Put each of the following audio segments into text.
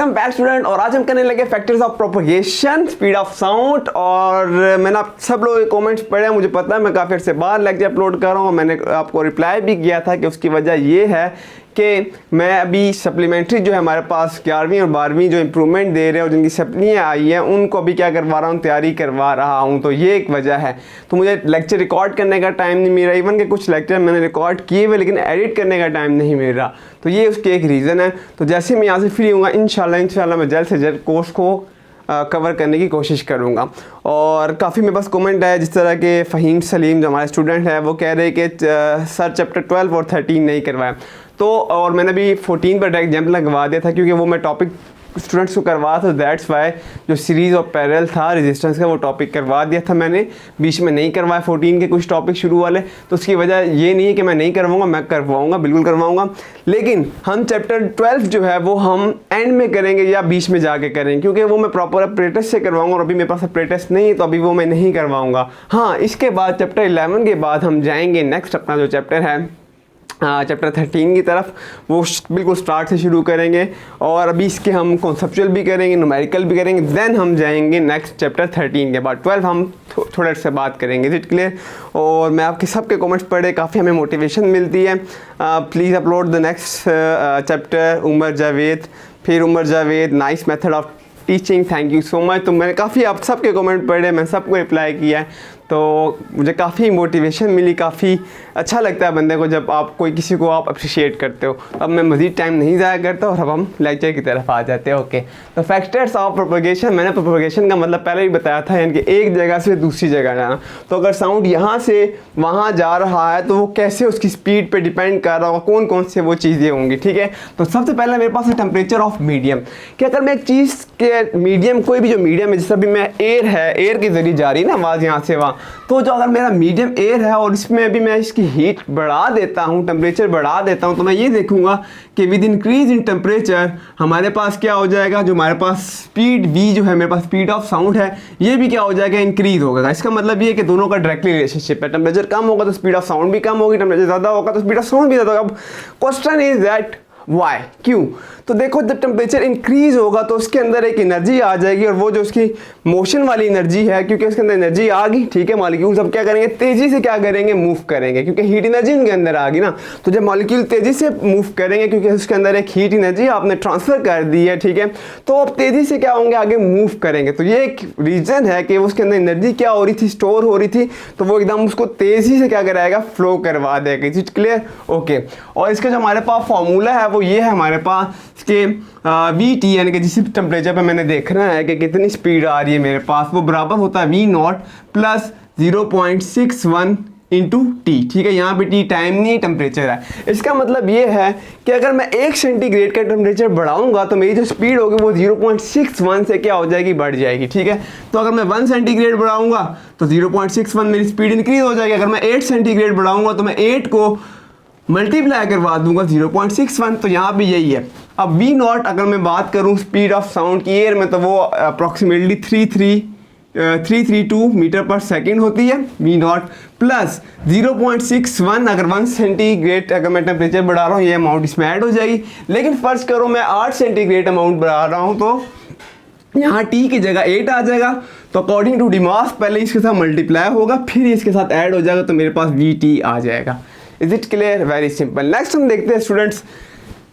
Welcome back student. और आज हम करने लगे factors of propagation, speed of sound. और मैंने आप सब लोगों के कमेंट्स पढ़े हैं, मुझे पता है मैं काफ़ी अर्से बाद लेक्चर अपलोड कर रहा हूँ। मैंने आपको रिप्लाई भी किया था कि उसकी वजह ये है कि मैं अभी सप्लीमेंट्री जो है हमारे पास 11वीं और 12वीं जो इम्प्रूवमेंट दे रहे हैं और जिनकी सप्लियाँ आई हैं उनको अभी क्या करवा रहा हूँ, तैयारी करवा रहा हूँ। तो ये एक वजह है। तो मुझे लेक्चर रिकॉर्ड करने का टाइम नहीं मिल रहा। इवन के कुछ लेक्चर मैंने रिकॉर्ड किए हुए लेकिन एडिट करने का टाइम नहीं मिल रहा। तो ये उसके एक रीज़न है। तो जैसे मैं यहाँ से फ्री हूँगा इंशाल्लाह मैं जल्द से जल्द कोर्स को कवर करने की कोशिश करूँगा। और काफ़ी मेरे पास कमेंट है जिस तरह के फ़हीम सलीम जो हमारे स्टूडेंट है वो कह रहे हैं कि सर चैप्टर 12 और 13 नहीं करवाया। तो और मैंने भी 14 पर डायरेक्ट जंप लगवा दिया था क्योंकि वो मैं टॉपिक स्टूडेंट्स को करवा था। दैट्स वाई जो सीरीज़ ऑफ पैरेलल था रेजिस्टेंस का वो टॉपिक करवा दिया था मैंने, बीच में नहीं करवाया 14 के कुछ टॉपिक शुरू वाले। तो उसकी वजह ये नहीं है कि मैं नहीं करवाऊँगा, मैं करवाऊँगा, बिल्कुल करवाऊँगा। लेकिन हम चैप्टर 12 जो है वो हम एंड में करेंगे या बीच में जाके करेंगे क्योंकि वो मैं प्रॉपर अप्रेटिस से करवाऊँगा और अभी मेरे पास अप्रेटिस नहीं है तो अभी वो मैं नहीं करवाऊँगा। हाँ, इसके बाद चैप्टर 11 के बाद हम जाएँगे नेक्स्ट अपना जो चैप्टर है चैप्टर 13 की तरफ, वो बिल्कुल स्टार्ट से शुरू करेंगे। और अभी इसके हम कॉन्सेप्चुअल भी करेंगे, न्यूमेरिकल भी करेंगे। देन हम जाएंगे नेक्स्ट चैप्टर 13 के बाद 12 हम थोड़ा से बात करेंगे। Is it clear? और मैं आपके सबके कमेंट्स पढ़े, काफ़ी हमें मोटिवेशन मिलती है। Please upload the next chapter Umar Javed. फिर Umar Javed nice method of teaching, thank you so much. तो मैंने काफ़ी आप सबके कमेंट पढ़े, मैं सबको रिप्लाई किया है। तो मुझे काफ़ी मोटिवेशन मिली, काफ़ी अच्छा लगता है बंदे को जब आप कोई किसी को आप अप्रिशिएट करते हो। अब मैं मज़ीद टाइम नहीं ज़ाया करता और अब हम लेक्चर की तरफ आ जाते हैं। ओके, तो फैक्टर्स ऑफ प्रोपगेशन, मैंने प्रोपगेशन का मतलब पहले ही बताया था, यानी कि एक जगह से दूसरी जगह जाना। तो अगर साउंड यहाँ से वहाँ जा रहा है तो वो कैसे उसकी स्पीड पर डिपेंड कर रहा होगा, कौन कौन से वो चीज़ें होंगी। ठीक है, तो सबसे पहले मेरे पास है टेम्परेचर ऑफ मीडियम कि अगर मैं एक चीज़ के मीडियम, कोई भी जो मीडियम है, जैसे अभी मैं एयर है, एयर के ज़रिए जा रही है ना आवाज़ यहाँ से वहाँ, तो जो अगर मेरा मीडियम एयर है और इसमें अभी मैं इसकी हीट बढ़ा देता हूँ, टेम्परेचर बढ़ा देता हूँ, तो मैं ये देखूंगा कि विद इंक्रीज इन टेम्परेचर हमारे पास क्या हो जाएगा, जो हमारे पास स्पीड v जो है, मेरे पास स्पीड ऑफ साउंड है, ये भी क्या हो जाएगा, इंक्रीज होगा। इसका मतलब ये है कि दोनों का डायरेक्टली रिलेशनशिप है। टेम्परेचर कम होगा तो स्पीड ऑफ साउंड भी कम होगी, टेम्परेचर ज़्यादा होगा तो स्पीड ऑफ साउंड भी ज़्यादा होगा। अब क्वेश्चन इज दैट वाई, क्यों? तो देखो, जब टेम्परेचर इंक्रीज होगा तो उसके अंदर एक एनर्जी आ जाएगी और वो जो उसकी मोशन वाली एनर्जी है, क्योंकि उसके अंदर एनर्जी आ गई, ठीक है, मॉलिक्यूल्स अब क्या करेंगे, तेजी से क्या करेंगे, मूव करेंगे, क्योंकि हीट एनर्जी उनके अंदर आ गई ना। तो जब मॉलिक्यूल तेजी से मूव करेंगे क्योंकि उसके अंदर एक हीट एनर्जी आपने ट्रांसफर कर दी है, ठीक है, तो अब तेजी से क्या होंगे, आगे मूव करेंगे। तो ये एक रीजन है कि उसके अंदर एनर्जी क्या हो रही थी, स्टोर हो रही थी, तो वो एकदम उसको तेजी से क्या कराएगा, फ्लो करवा देगा। Is it clear? ओके। और इसका जो हमारे पास फॉर्मूला है वो ये है हमारे पास कि वी टी, यानी कि जिस टेम्परेचर पे मैंने देखना है कि कितनी स्पीड आ रही है मेरे पास, वो बराबर होता है V naught plus 0.61 into T. ठीक है, यहाँ पे टी टाइम नहीं, टेम्परेचर है। इसका मतलब ये है कि अगर मैं 1 सेंटीग्रेड का टेम्परेचर बढ़ाऊंगा तो मेरी जो स्पीड होगी वो 0.61 से क्या हो जाएगी, बढ़ जाएगी। ठीक है, तो अगर मैं 1 सेंटीग्रेड बढ़ाऊंगा तो 0.61 मेरी स्पीड इंक्रीज हो जाएगी। अगर मैं 8 सेंटीग्रेड बढ़ाऊंगा तो मैं 8 को मल्टीप्लाई करवा दूंगा 0.61, तो यहाँ भी यही है। अब वी नॉट अगर मैं बात करूँ स्पीड ऑफ साउंड की एयर में, तो वो अप्रॉक्सीमेटली 332 मीटर पर सेकेंड होती है, वी नॉट प्लस 0.61। अगर 1 सेंटीग्रेड अगर मैं टेम्परेचर बढ़ा रहा हूँ ये अमाउंट इसमें ऐड हो जाएगी। लेकिन फर्ज करो मैं 8 सेंटीग्रेड अमाउंट बढ़ा रहा हूँ तो यहाँ टी की जगह 8 आ जाएगा। तो अकॉर्डिंग टू डिमास पहले इसके साथ मल्टीप्लाई होगा, फिर इसके साथ ऐड हो जाएगा, तो मेरे पास वी टी आ जाएगा। Is it clear? Very simple. Next हम देखते हैं students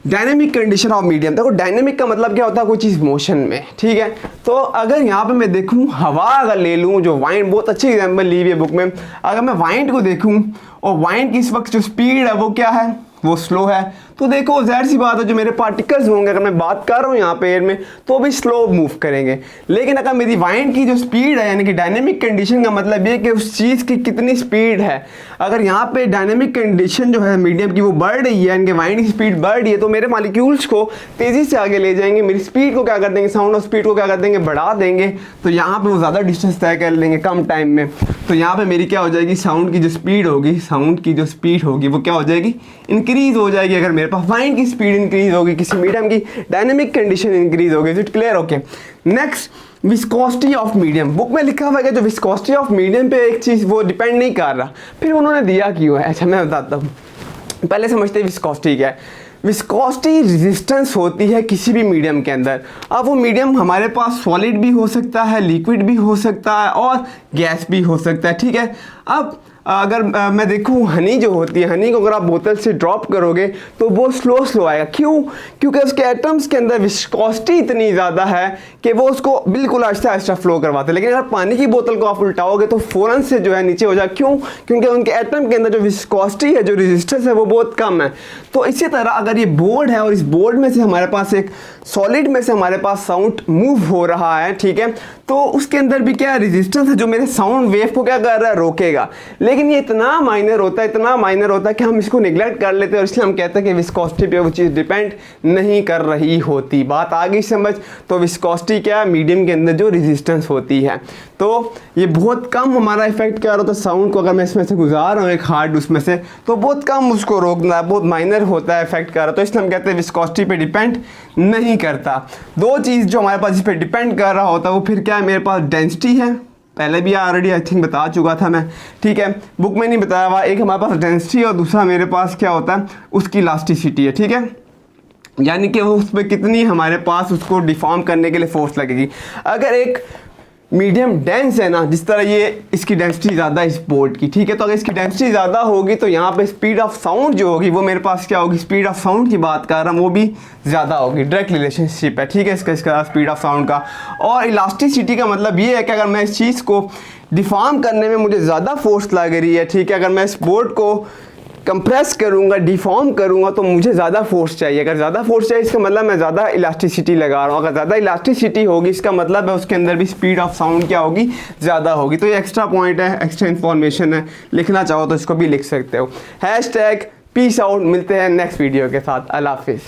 dynamic condition of medium. देखो, डायनेमिक का मतलब क्या होता है, कोई चीज़ मोशन में। ठीक है, तो अगर यहाँ पे मैं देखूँ हवा अगर ले लूँ, जो वाइंड, बहुत अच्छी एग्जांपल ली हुई है बुक में, अगर मैं वाइंड को देखूँ और वाइंड की इस वक्त जो स्पीड है वो क्या है, वो स्लो है। तो देखो ज़ाहिर सी बात है जो मेरे पार्टिकल्स होंगे, अगर मैं बात कर रहा हूँ यहाँ पे एयर में, तो भी स्लो मूव करेंगे। लेकिन अगर मेरी वाइंड की जो स्पीड है, यानी कि डायनेमिक कंडीशन का मतलब ये कि उस चीज़ की कितनी स्पीड है, अगर यहाँ पे डायनेमिक कंडीशन जो है मीडियम की वो बढ़ रही है, यानी कि वाइंड की स्पीड बढ़ रही है, तो मेरे मॉलिक्यूल्स को तेज़ी से आगे ले जाएंगे, मेरी स्पीड को क्या कर देंगे, साउंड ऑफ स्पीड को क्या कर देंगे, बढ़ा देंगे। तो यहाँ पर वो ज़्यादा डिस्टेंस तय कर लेंगे कम टाइम में। तो यहाँ पर मेरी क्या हो जाएगी, साउंड की जो स्पीड होगी, वो क्या हो जाएगी, इंक्रीज हो जाएगी। अगर मेरे पास वाइंड की स्पीड इंक्रीज होगी, किसी मीडियम की डायनेमिक कंडीशन इंक्रीज होगी। Is it clear? Okay. Next, viscosity of medium. Book में लिखा हुआ है कि जो विस्कोसिटी ऑफ मीडियम पे एक चीज़ वो डिपेंड नहीं कर रहा, फिर उन्होंने दिया क्यों है। अच्छा मैं बताता हूँ, पहले समझते हैं विस्कोसिटी क्या है। विस्कोसिटी रेजिस्टेंस होती है किसी भी मीडियम के अंदर। अब वो मीडियम हमारे पास सॉलिड भी हो सकता है, लिक्विड भी हो सकता है और गैस भी हो सकता है, ठीक है। अब अगर मैं देखूँ हनी जो होती है, हनी को अगर आप बोतल से ड्रॉप करोगे तो वो स्लो आएगा। क्यों? क्योंकि उसके एटम्स के अंदर विस्कोसिटी इतनी ज़्यादा है कि वो उसको बिल्कुल आहिस्ता आहिस्ता फ्लो करवाते हैं। लेकिन अगर पानी की बोतल को आप उल्टाओगे तो फ़ौरन से जो है नीचे हो जाए। क्यों? क्योंकि उनके एटम के अंदर जो विस्कोसिटी है, जो रेजिस्टेंस है, वो बहुत कम है। तो इसी तरह अगर ये बोर्ड है और इस बोर्ड में से हमारे पास एक सॉलिड में से हमारे पास साउंड मूव हो रहा है, ठीक है, तो उसके अंदर भी क्या रेजिस्टेंस है जो मेरे साउंड वेव को क्या कर रहा है, रोकेगा। लेकिन ये इतना माइनर होता है कि हम इसको निगलेक्ट कर लेते हैं और इसलिए हम कहते हैं कि विस्कोसिटी पे वो चीज़ डिपेंड नहीं कर रही होती। बात आ गई समझ? तो विस्कोसिटी क्या है, मीडियम के अंदर जो रेजिस्टेंस होती है। तो ये बहुत कम हमारा इफेक्ट क्या होता है साउंड को, अगर मैं इसमें से गुजार रहा हूँ एक हार्ड उसमें से, तो बहुत कम उसको रोकना है, बहुत माइनर होता है इफेक्ट कर रहा है। तो इसलिए हम कहते हैं विस्कोसिटी पे डिपेंड नहीं करता। दो चीज़ जो हमारे पास इस पर डिपेंड कर रहा होता है वो फिर क्या है, मेरे पास डेंसिटी है, पहले भी ऑलरेडी आई थिंक बता चुका था मैं, ठीक है, बुक में नहीं बताया हुआ। एक हमारे पास डेंसिटी और दूसरा मेरे पास क्या होता है, उसकी इलास्टिसिटी है, ठीक है, यानी कि वो उस पर कितनी हमारे पास उसको डिफॉर्म करने के लिए फोर्स लगेगी। अगर एक मीडियम डेंस है ना, जिस तरह ये इसकी डेंसिटी ज़्यादा है इस बोर्ड की, ठीक है, तो अगर इसकी डेंसिटी ज़्यादा होगी तो यहाँ पे स्पीड ऑफ साउंड जो होगी वो मेरे पास क्या होगी, स्पीड ऑफ साउंड की बात कर रहा हूँ, वो भी ज़्यादा होगी। डायरेक्ट रिलेशनशिप है, ठीक है, इसका स्पीड ऑफ साउंड का। और इलास्टिसिटी का मतलब ये है कि अगर मैं इस चीज़ को डिफॉर्म करने में मुझे ज़्यादा फोर्स लग रही है, ठीक है, अगर मैं इस बोर्ड को कंप्रेस करूँगा, डिफॉर्म करूँगा तो मुझे ज़्यादा फोर्स चाहिए। अगर ज़्यादा फोर्स चाहिए इसका मतलब मैं ज़्यादा इलास्टिसिटी लगा रहा हूँ। अगर ज़्यादा इलास्टिसिटी होगी इसका मतलब है उसके अंदर भी स्पीड ऑफ साउंड क्या होगी, ज़्यादा होगी। तो ये एक्स्ट्रा पॉइंट है, एक्स्ट्रा इन्फॉर्मेशन है, लिखना चाहो तो इसको भी लिख सकते हो। #पीस आउट, मिलते हैं नेक्स्ट वीडियो के साथ। अल्लाह हाफिज़।